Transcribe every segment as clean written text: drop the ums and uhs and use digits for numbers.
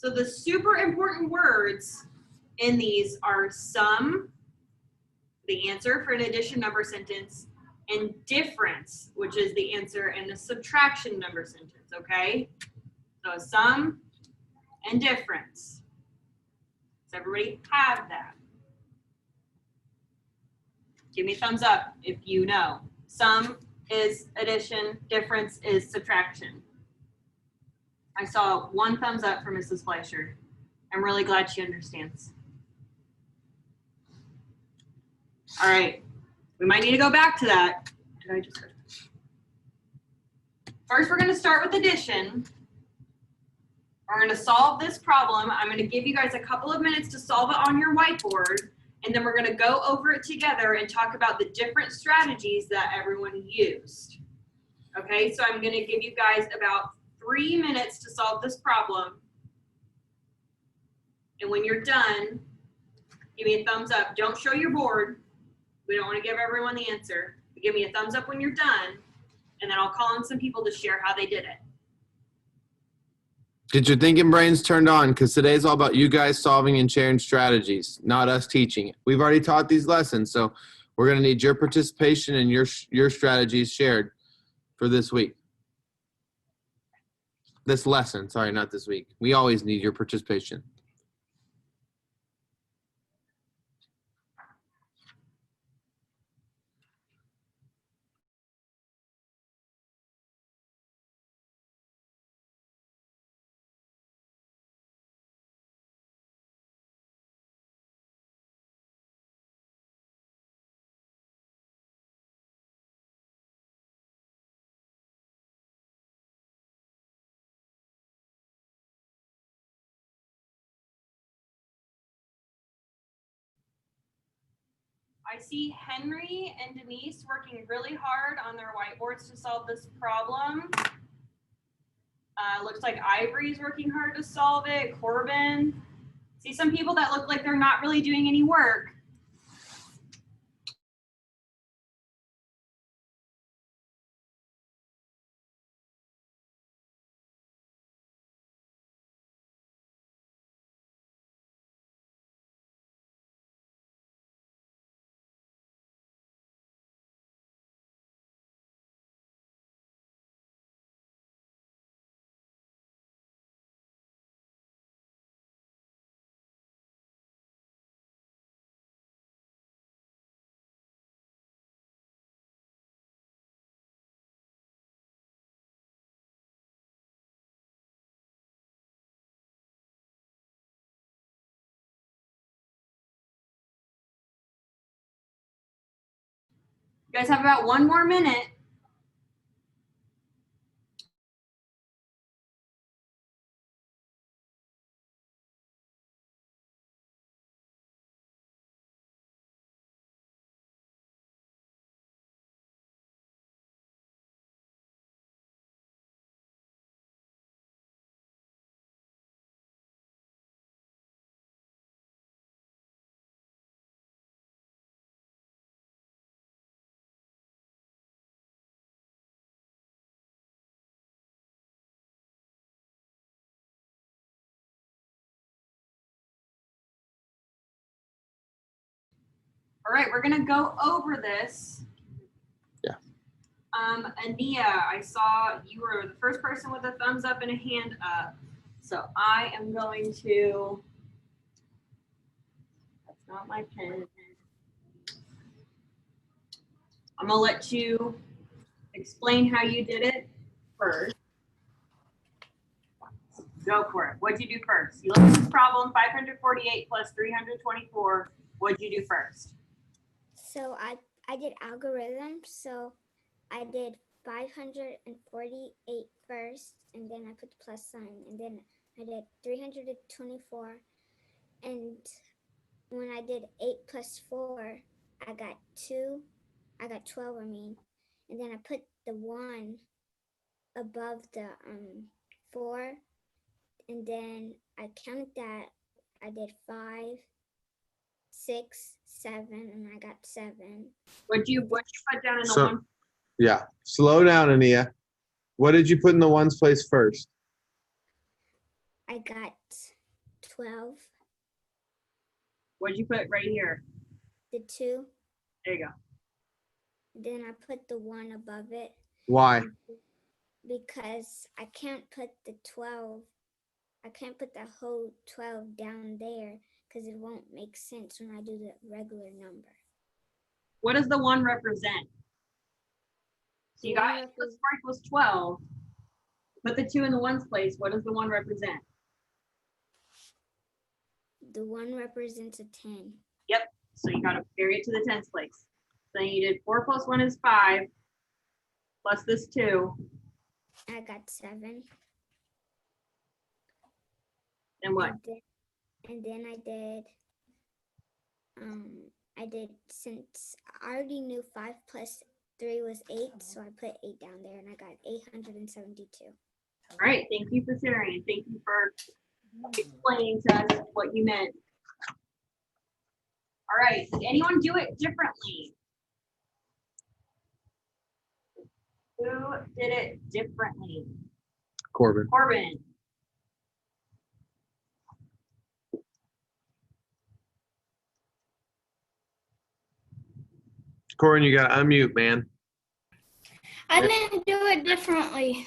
So the super important words in these are sum, the answer for an addition number sentence, and difference, which is the answer in the subtraction number sentence, okay? So sum and difference. Does everybody have that? Give me a thumbs up if you know. Sum is addition, difference is subtraction. I saw one thumbs up from Mrs. Fleischer. I'm really glad she understands. All right, we might need to go back to that. Did I just heard? First, we're going to start with addition. We're going to solve this problem. I'm going to give you guys a couple of minutes to solve it on your whiteboard, and then we're going to go over it together and talk about the different strategies that everyone used. Okay, so I'm going to give you guys about 3 minutes to solve this problem. And when you're done, give me a thumbs up. Don't show your board. We don't want to give everyone the answer. But give me a thumbs up when you're done, and then I'll call on some people to share how they did it. Get your thinking brains turned on, because today's all about you guys solving and sharing strategies, not us teaching it. We've already taught these lessons, so we're going to need your participation and your strategies shared for this week. This lesson, sorry, not this week. We always need your participation. I see Henry and Denise working really hard on their whiteboards to solve this problem. Looks like Ivory's working hard to solve it. Corbin. See some people that look like they're not really doing any work. You guys have about 1 more minute. All right, we're gonna go over this. Yeah. Ania, I saw you were the first person with a thumbs up and a hand up. So I am going to, that's not my pen. I'm gonna let you explain how you did it first. Go for it. What'd you do first? You looked at this problem, 548 plus 324. What'd you do first? So I did algorithms. So I did 548 first, and then I put the plus sign, and then I did 324. And when I did 8 plus 4, I got 2. I got 12, I mean. And then I put the 1 above the 4. And then I counted that. I did 5, 6, 7, and I got 7. What'd you put down in the So- one? Yeah. Slow down, Ania. What did you put in the ones place first? I got 12. What did you put right here? The 2. There you go. Then I put the 1 above it Why? because I can't put the 12. I can't put the whole 12 down there because it won't make sense when I do the regular number. What does the 1 represent? So you got 8 plus 4 equals 12. Put the 2 in the 1's place. What does the 1 represent? The 1 represents a 10. Yep. So you got to carry it to the 10's place. So you did 4 plus 1 is 5. Plus this 2. I got 7. And what? And then I did, since I already knew 5 plus 3 was 8, so I put 8 down there and I got 872. All right. Thank you for sharing. Thank you for explaining to us what you meant. All right. Did anyone do it differently? Who did it differently? Corbin. Corbin. Corbin, you got to unmute, man. I didn't do it differently.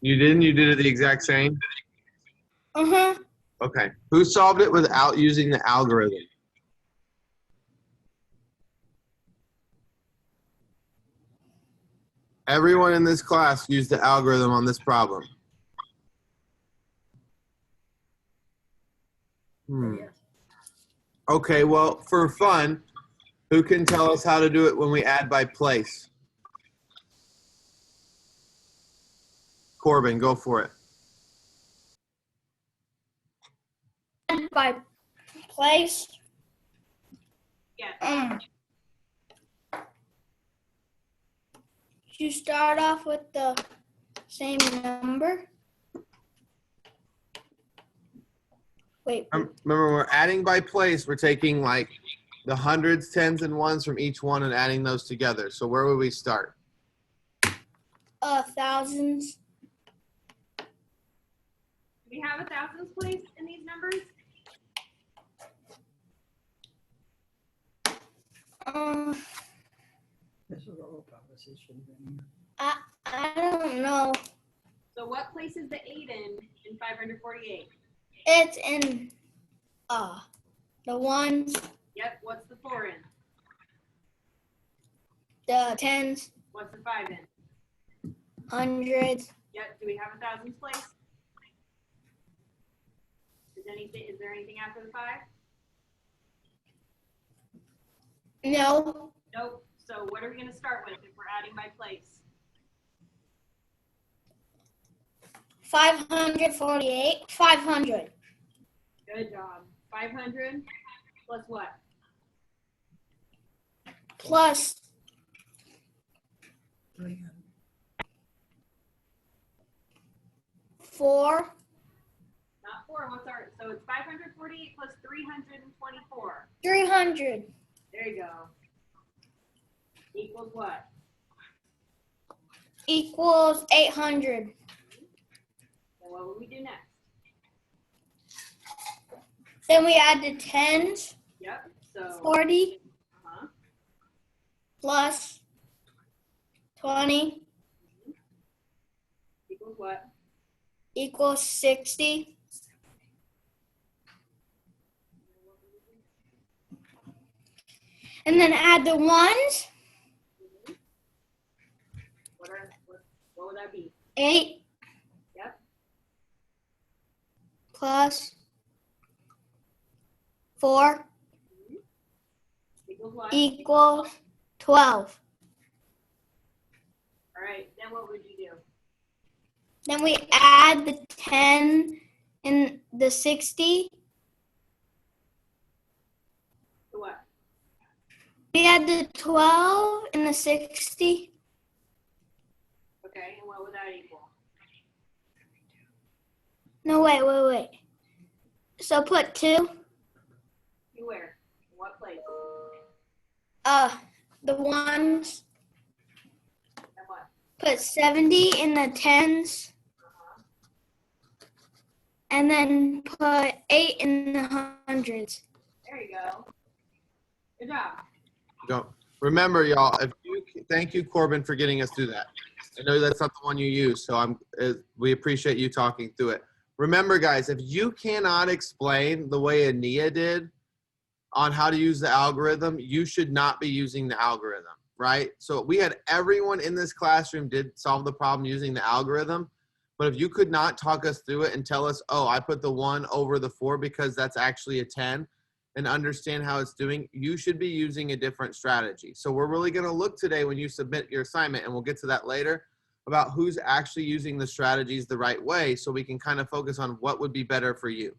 You didn't? You did it the exact same? Uh-huh. Okay. Who solved it without using the algorithm? Everyone in this class used the algorithm on this problem. Okay, well, for fun, who can tell us how to do it when we add by place? Corbin, go for it. By place. Yes. You start off with the same number. Wait. Remember, when we're adding by place, we're taking like the hundreds, tens, and ones from each one and adding those together. So where would we start? Thousands. Do we have a thousands place in these numbers? This is all conversation. I don't know. So what place is the 8 in 548? It's in the ones, Yep. What's the 4 in? the tens, What's the 5 in? hundreds. Yep. Do we have a thousands place? Is there anything after the 5? No. Nope. So what are we going to start with if we're adding by place? 548. 500. Good job. 500 plus what? Plus 4. Not 4. What's our? So it's 548 plus 324. 300. There you go. Equals what? Equals 800. And what would we do next? Then we add the tens. Yep. So 40 uh-huh. plus 20 Equals what? equals 60. And then add the ones. What would that be? 8 Yep. plus 4 Equals what? equals 12. All right. Then what would you do? Then we add the 10 and the 60. To what? We add the 12 and the 60. Okay. And what would that equal? No, wait. So put 2. You where? In what place? The ones. And what? Put 70 in the tens. Uh-huh. and then put 8 in the hundreds. There you go. Good job. Don't remember, y'all. Thank you, Corbin, for getting us through that. I know that's not the one you use, so we appreciate you talking through it. Remember, guys, if you cannot explain the way Ania did on how to use the algorithm, you should not be using the algorithm, right? So we had everyone in this classroom did solve the problem using the algorithm, but if you could not talk us through it and tell us, oh, I put the 1 over the 4 because that's actually a 10, and understand how it's doing, you should be using a different strategy. So we're really going to look today when you submit your assignment, and we'll get to that later, about who's actually using the strategies the right way so we can kind of focus on what would be better for you.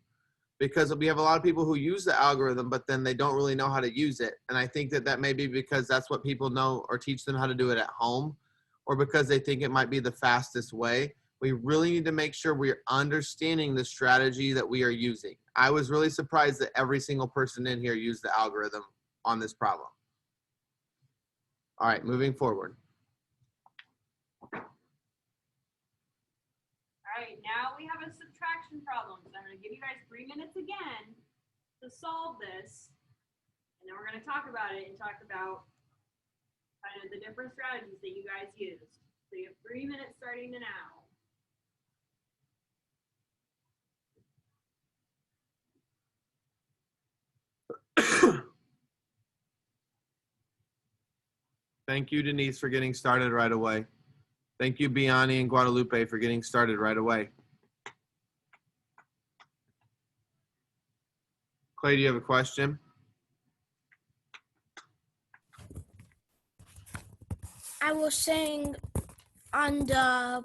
Because we have a lot of people who use the algorithm, but then they don't really know how to use it. And I think that may be because that's what people know or teach them how to do it at home, or because they think it might be the fastest way. We really need to make sure we're understanding the strategy that we are using. I was really surprised that every single person in here used the algorithm on this problem. All right, moving forward. All right, now we have a subtraction problem. So I'm going to give you guys 3 minutes again to solve this. And then we're going to talk about it and talk about kind of the different strategies that you guys use. So you have 3 minutes starting now. Thank you, Denise, for getting started right away. Thank you, Biani and Guadalupe, for getting started right away. Clay, do you have a question? I was saying on the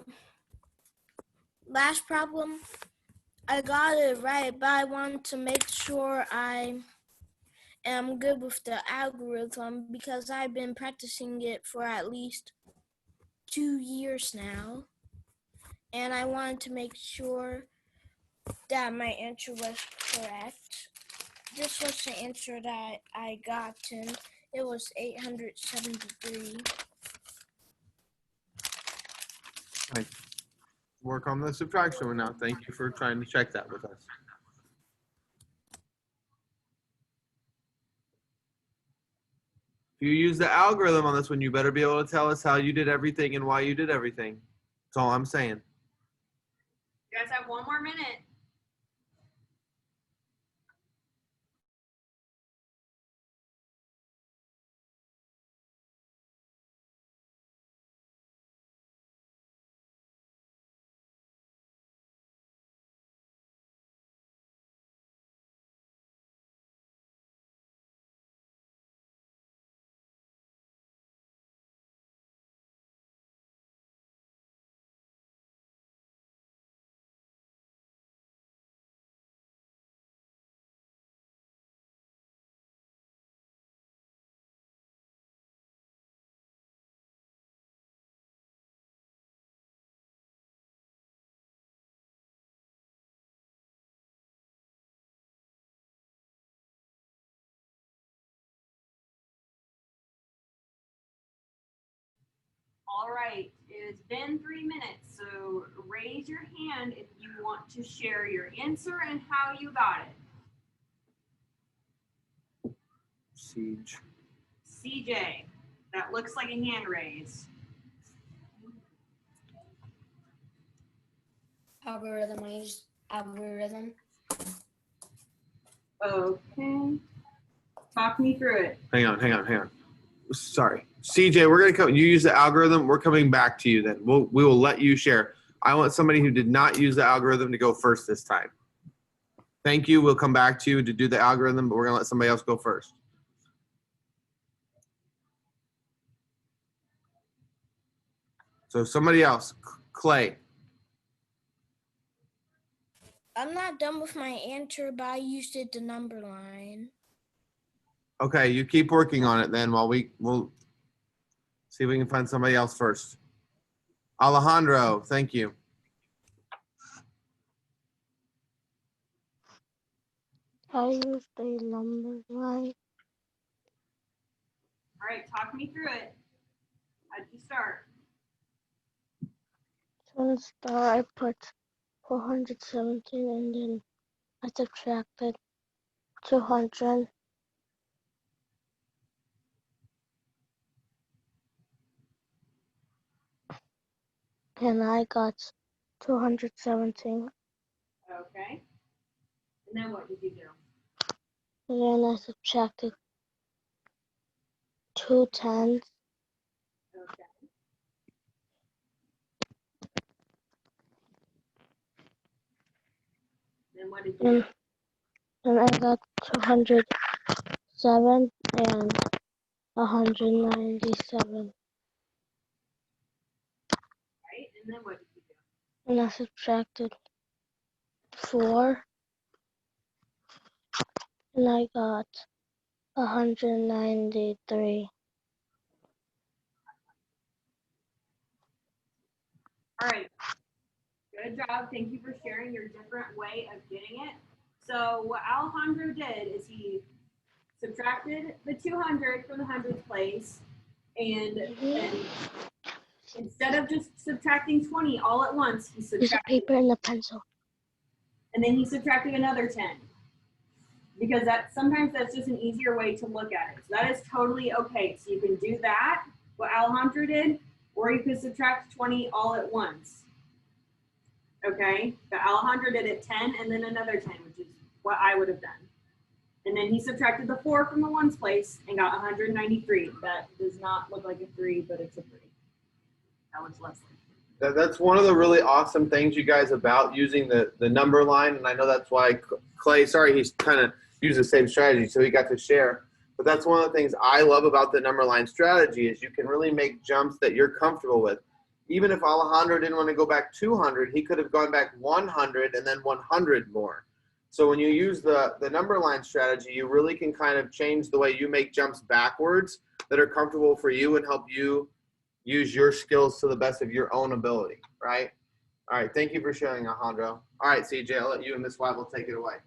last problem, I got it right, but I want to make sure I am good with the algorithm because I've been practicing it for at least 2 years now. And I wanted to make sure that my answer was correct. This was the answer that I got, and it was 873. Right. Work on the subtraction one now. Thank you for trying to check that with us. If you use the algorithm on this one, you better be able to tell us how you did everything and why you did everything. That's all I'm saying. You guys have 1 more minute. All right, it's been 3 minutes, so raise your hand if you want to share your answer and how you got it. Siege. CJ, that looks like a hand raise. Algorithm. I use algorithm. Okay. Talk me through it. Hang on. Sorry. CJ, we're going to come. You use the algorithm. We're coming back to you then. We will let you share. I want somebody who did not use the algorithm to go first this time. Thank you. We'll come back to you to do the algorithm, but we're going to let somebody else go first. So somebody else. Clay. I'm not done with my answer, but I used it the number line. Okay, you keep working on it then while we'll see if we can find somebody else first. Alejandro, thank you. I use the number line. All right, talk me through it. How'd you start? So to start, I put 417, and then I subtracted 200. And I got 217. Okay. And then what did you do? And then I subtracted 2 tens. Okay. Then what did you do? And I got 207 and 197. Right? And then what did you do? And I subtracted 4. And I got 193. All right. Good job. Thank you for sharing your different way of getting it. So what Alejandro did is he subtracted the 200 from the hundredth place, and instead of just subtracting 20 all at once, he Use a subtracted, paper and a pencil. and then he subtracted another 10. Because sometimes that's just an easier way to look at it. So that is totally okay. So you can do that, what Alejandro did, or you can subtract 20 all at once. Okay, but Alejandro did it 10 and then another 10, which is what I would have done. And then he subtracted the 4 from the ones place and got 193. That does not look like a 3, but it's a 3. That was less than. That's one of the really awesome things, you guys, about using the number line. And I know that's why Clay, sorry, he's kind of used the same strategy, so he got to share. But that's one of the things I love about the number line strategy is you can really make jumps that you're comfortable with. Even if Alejandro didn't want to go back 200, he could have gone back 100 and then 100 more. So when you use the number line strategy, you really can kind of change the way you make jumps backwards that are comfortable for you and help you use your skills to the best of your own ability, right? All right, thank you for sharing, Alejandro. All right, CJ, I'll let you and Miss Weibel take it away.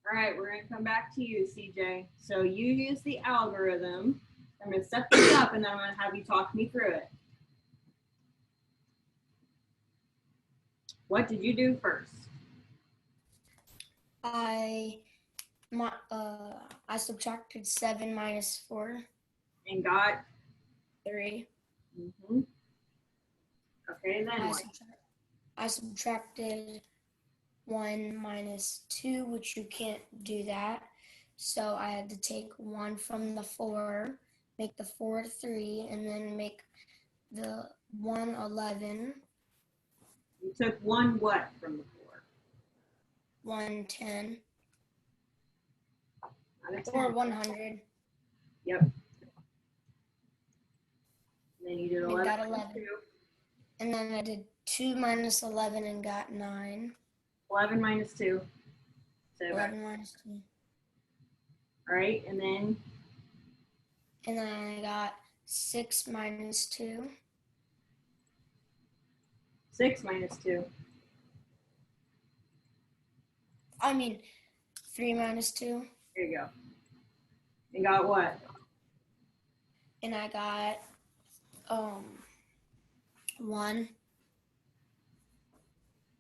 All right, we're going to come back to you, CJ. So you use the algorithm. I'm going to set this up, and then I'm going to have you talk me through it. What did you do first? I subtracted 7 minus 4, And got 3. Okay, then what? I subtracted 1 minus 2, which you can't do that. So I had to take 1 from the 4, make the 4 3, and then make the 1 11, You took 1 what from the 4? 1 10, Not a 10. or 100. Yep. And then you did And 11. got 11. And then I did 2 minus 11 and got 9. 11 minus 2. So 11 minus 2. all right, and then I got 6 minus 2. 6 minus 2. I mean, 3 minus 2. There you go. And got what? And I got 1.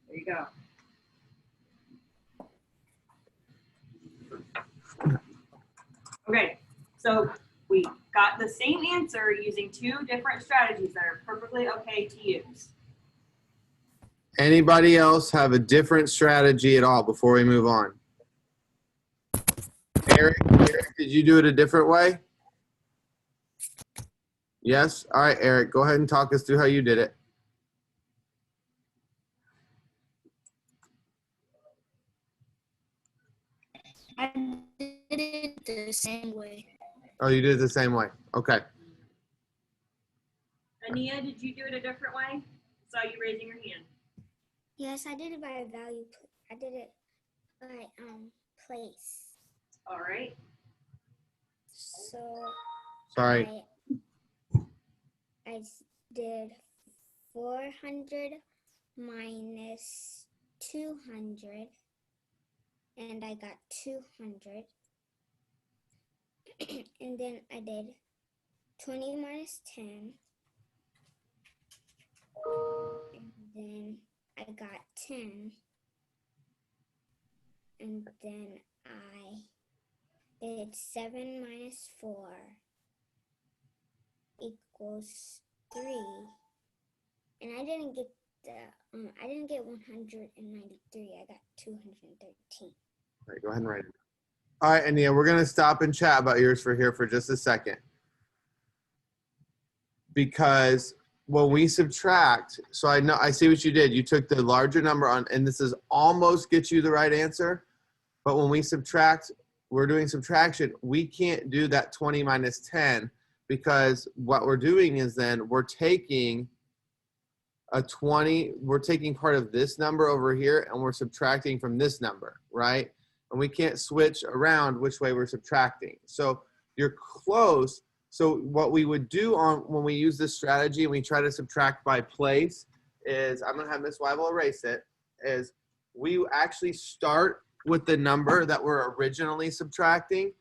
There you go. Okay, so we got the same answer using 2 different strategies that are perfectly okay to use. Anybody else have a different strategy at all before we move on? Eric, did you do it a different way? Yes? All right, Eric, go ahead and talk us through how you did it. I did it the same way. Oh, you did it the same way. Okay. Ania, did you do it a different way? Saw you raising your hand. Yes, I did it by value. I did it by place. All right. So Sorry. I did 400 minus 200, and I got 200. And then I did 20 minus 10, and then I got 10. and then I did 7 minus 4 equals 3. And I didn't get I didn't get 193. I got 213. All right, go ahead and write it. All right, Ania, we're going to stop and chat about yours for just a second. Because when we subtract, so I see what you did. You took the larger number on, and this is almost get you the right answer. But when we subtract, we're doing subtraction. We can't do that 20 minus 10 because what we're doing is then we're taking a 20, we're taking part of this number over here and we're subtracting from this number, right? And we can't switch around which way we're subtracting. So you're close. So what we would do when we use this strategy and we try to subtract by place is, I'm gonna have Miss Weibel erase it, is we actually start with the number that we're originally subtracting,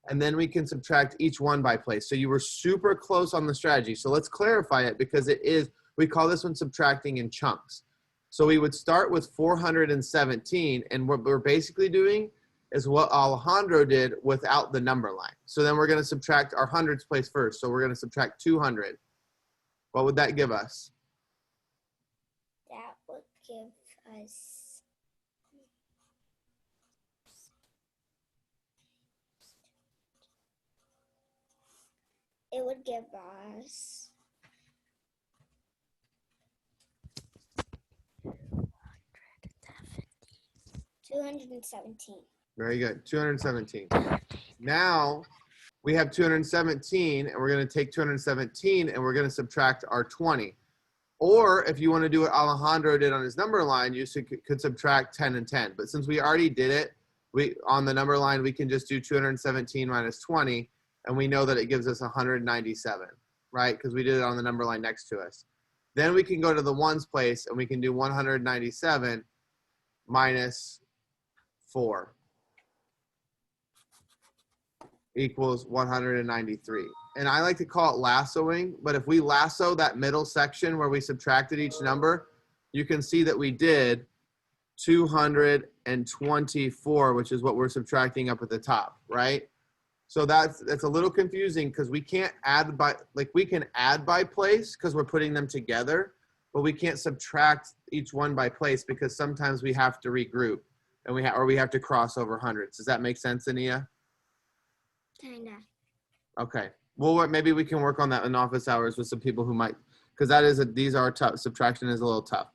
and then we can subtract each one by place. So you were super close on the strategy. So let's clarify it because it is, we call this one subtracting in chunks. So we would start with 417, and what we're basically doing is what Alejandro did without the number line. So then we're going to subtract our hundreds place first. So we're going to subtract 200. What would that give us? That would give us it would give us 217. Very good, 217. Now we have 217, and we're going to take 217 and we're going to subtract our 20. Or if you want to do what Alejandro did on his number line, you could subtract 10 and 10. But since we already did it, on the number line, we can just do 217 minus 20, and we know that it gives us 197, right? Because we did it on the number line next to us. Then we can go to the ones place, and we can do 197 minus 4 equals 193. And I like to call it lassoing, but if we lasso that middle section where we subtracted each number, you can see that we did 224, which is what we're subtracting up at the top, right? So that's a little confusing because we can't add by, like we can add by place because we're putting them together, but we can't subtract each one by place because sometimes we have to regroup and we have to cross over hundreds. Does that make sense, Ania? Kinda. Okay. Well, maybe we can work on that in office hours with some people who might, because these are tough. Subtraction is a little tough.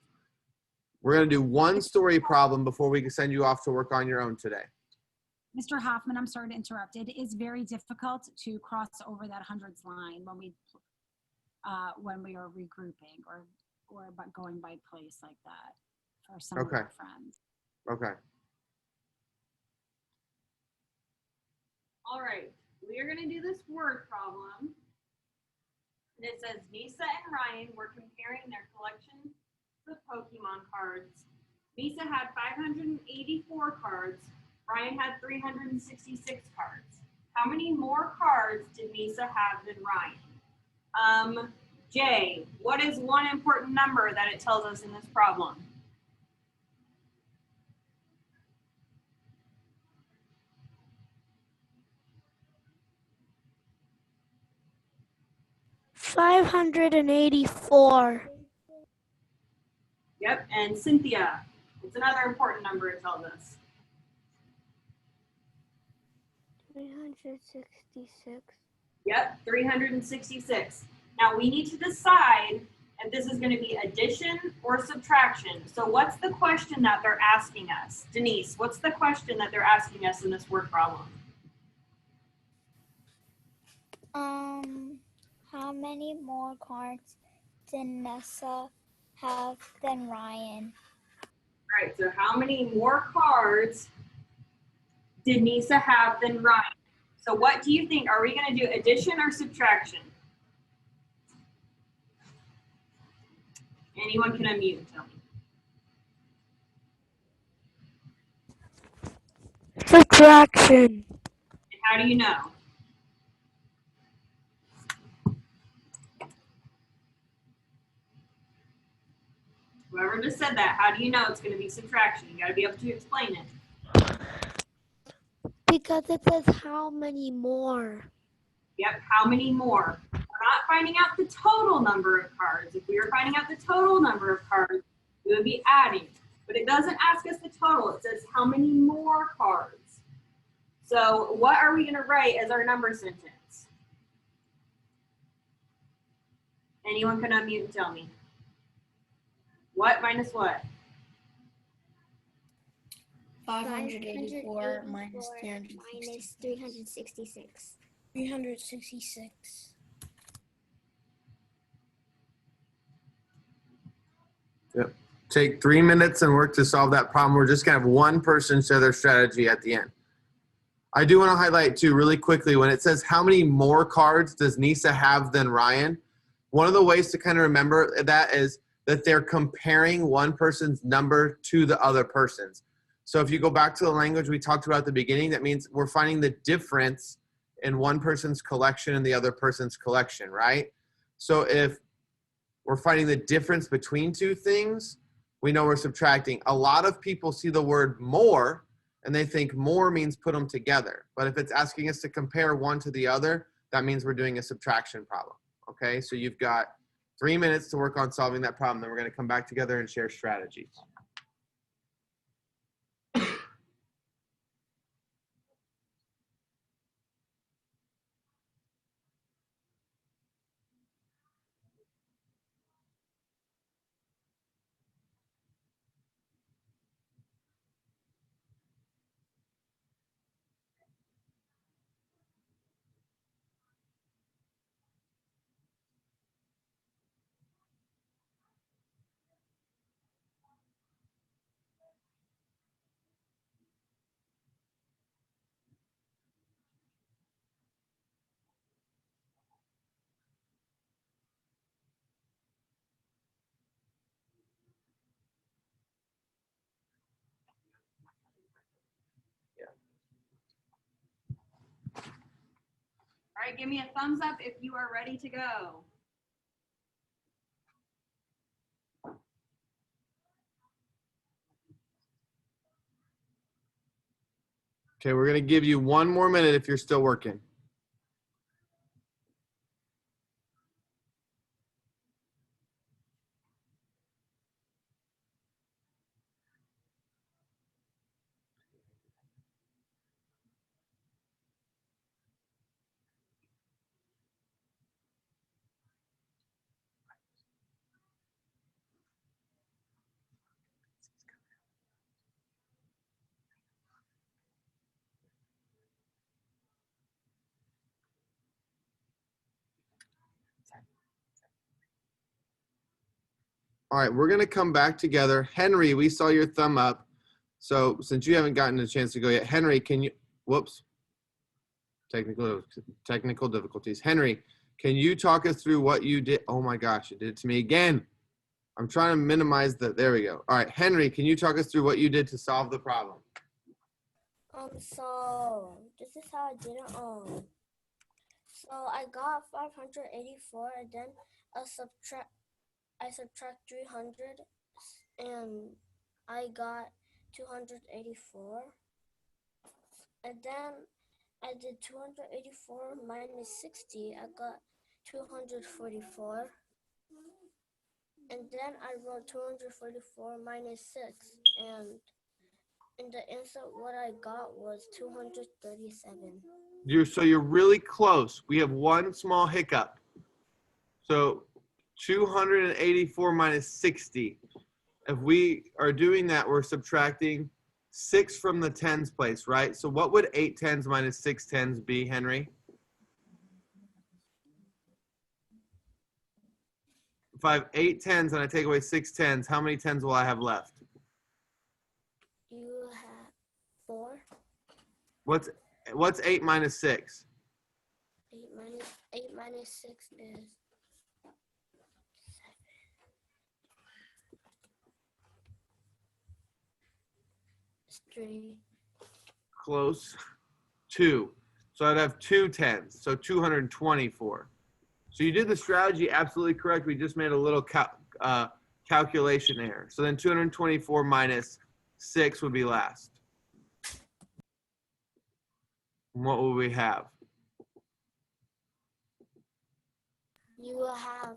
We're going to do one story problem before we can send you off to work on your own today. Mr. Hoffman, I'm sorry to interrupt. It is very difficult to cross over that hundreds line when we are regrouping or going by place like that for some of our friends. Okay. All right, we are going to do this word problem. And it says Misa and Ryan were comparing their collections of Pokemon cards. Misa had 584 cards. Ryan had 366 cards. How many more cards did Misa have than Ryan? Jay, what is one important number that it tells us in this problem? $584. Yep, and Cynthia, it's another important number it tells us. 366. Yep, 366. Now we need to decide if this is going to be addition or subtraction. So what's the question that they're asking us? Denise, what's the question that they're asking us in this word problem? How many more cards did Nessa have than Ryan? All right, so how many more cards did Nisa have than Ryan? So what do you think? Are we going to do addition or subtraction? Anyone can unmute and tell me. Subtraction. And how do you know? Whoever just said that, how do you know it's going to be subtraction? You got to be able to explain it. Because it says how many more. Yep, how many more? We're not finding out the total number of cards. If we were finding out the total number of cards, we would be adding. But it doesn't ask us the total. It says how many more cards. So what are we going to write as our number sentence? Anyone can unmute and tell me. What minus what? 584 minus 366. 366. 366. Take 3 minutes and work to solve that problem. We're just going to have one person share their strategy at the end. I do want to highlight too really quickly when it says how many more cards does Nisa have than Ryan? One of the ways to kind of remember that is that they're comparing one person's number to the other person's. So if you go back to the language we talked about at the beginning, that means we're finding the difference in one person's collection and the other person's collection, right? So if we're finding the difference between two things, we know we're subtracting. A lot of people see the word more and they think more means put them together. But if it's asking us to compare one to the other, that means we're doing a subtraction problem. Okay, so you've got 3 minutes to work on solving that problem. Then we're going to come back together and share strategies. All right, give me a thumbs up if you are ready to go. Okay, we're going to give you 1 more minute if you're still working. All right, we're going to come back together. Henry, we saw your thumb up. So since you haven't gotten a chance to go yet, Henry, can you, whoops, technical difficulties. Henry, can you talk us through what you did? Oh my gosh, you did it to me again. I'm trying to minimize the, there we go. All right, Henry, can you talk us through what you did to solve the problem? So this is how I did it. So I got 584, and then I subtract 300, and I got 284. And then I did 284 minus 60. I got 244. And then I wrote 244 minus 6. And in the answer, what I got was 237. So you're really close. We have one small hiccup. So 284 minus 60. If we are doing that, we're subtracting 6 from the tens place, right? So what would 8 tens minus 6 tens be, Henry? If I have 8 tens and I take away 6 tens, how many tens will I have left? You have 4. What's 8 minus 6? 8 minus 6 is 3. Close. 2. So I'd have 2 tens, so 224. So you did the strategy absolutely correct. We just made a little calculation error. So then 224 minus 6 would be last. What will we have? You will have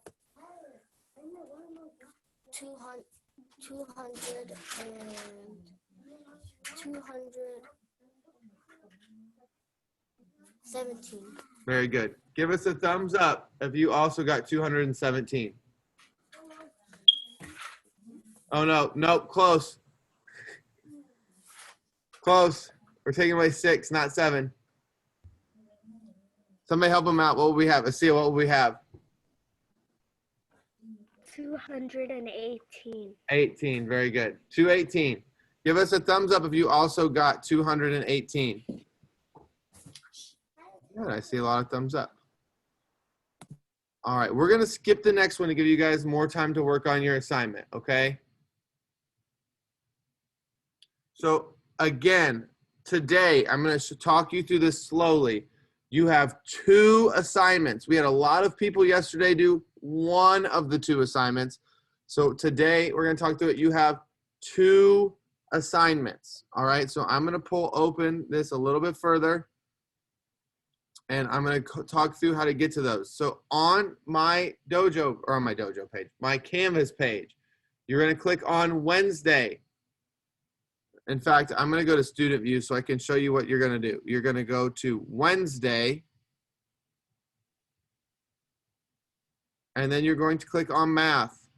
200 and 217. Very good. Give us a thumbs up if you also got 217. Oh, no. Nope. Close. Close. We're taking away 6, not 7. Somebody help them out. What will we have? Let's see. What will we have? 218. 18. Very good. 218. Give us a thumbs up if you also got 218. Good. I see a lot of thumbs up. All right. We're going to skip the next one to give you guys more time to work on your assignment. Okay. So again, today I'm going to talk you through this slowly. You have 2 assignments. We had a lot of people yesterday do one of the 2 assignments. So today we're going to talk through it. You have 2 assignments. All right. So I'm going to pull open this a little bit further, and I'm going to talk through how to get to those. So on my dojo, or on my dojo page, my Canvas page, you're going to click on Wednesday. In fact, I'm going to go to student view so I can show you what you're going to do. You're going to go to Wednesday, and then you're going to click on math.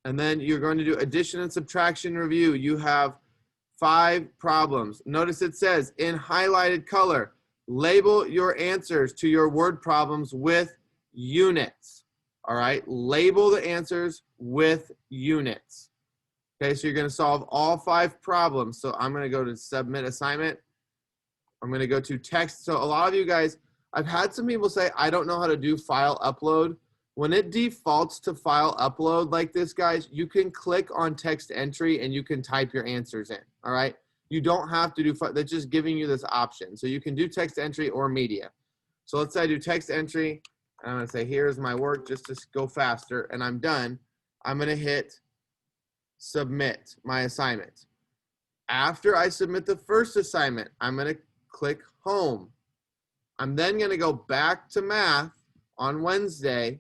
And then you're going to do addition and subtraction review. You have 5 problems. Notice it says in highlighted color, label your answers to your word problems with units. All right, label the answers with units. Okay, so you're going to solve all 5 problems. So I'm going to go to submit assignment. I'm going to go to text. So a lot of you guys, I've had some people say, I don't know how to do file upload. When it defaults to file upload like this, guys, you can click on text entry and you can type your answers in. All right. You don't have to do, that's just giving you this option. So you can do text entry or media. So let's say I do text entry. And I'm going to say, here's my work just to go faster. And I'm done. I'm going to hit submit my assignment. After I submit the first assignment, I'm going to click home. I'm then going to go back to math on Wednesday,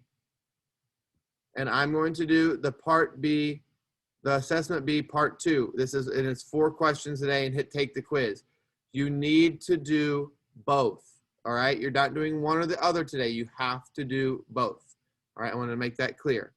and I'm going to do the part B, the assessment B part 2. This is, and it's 4 questions today, and hit take the quiz. You need to do both. All right. You're not doing one or the other today. You have to do both. All right. I want to make that clear.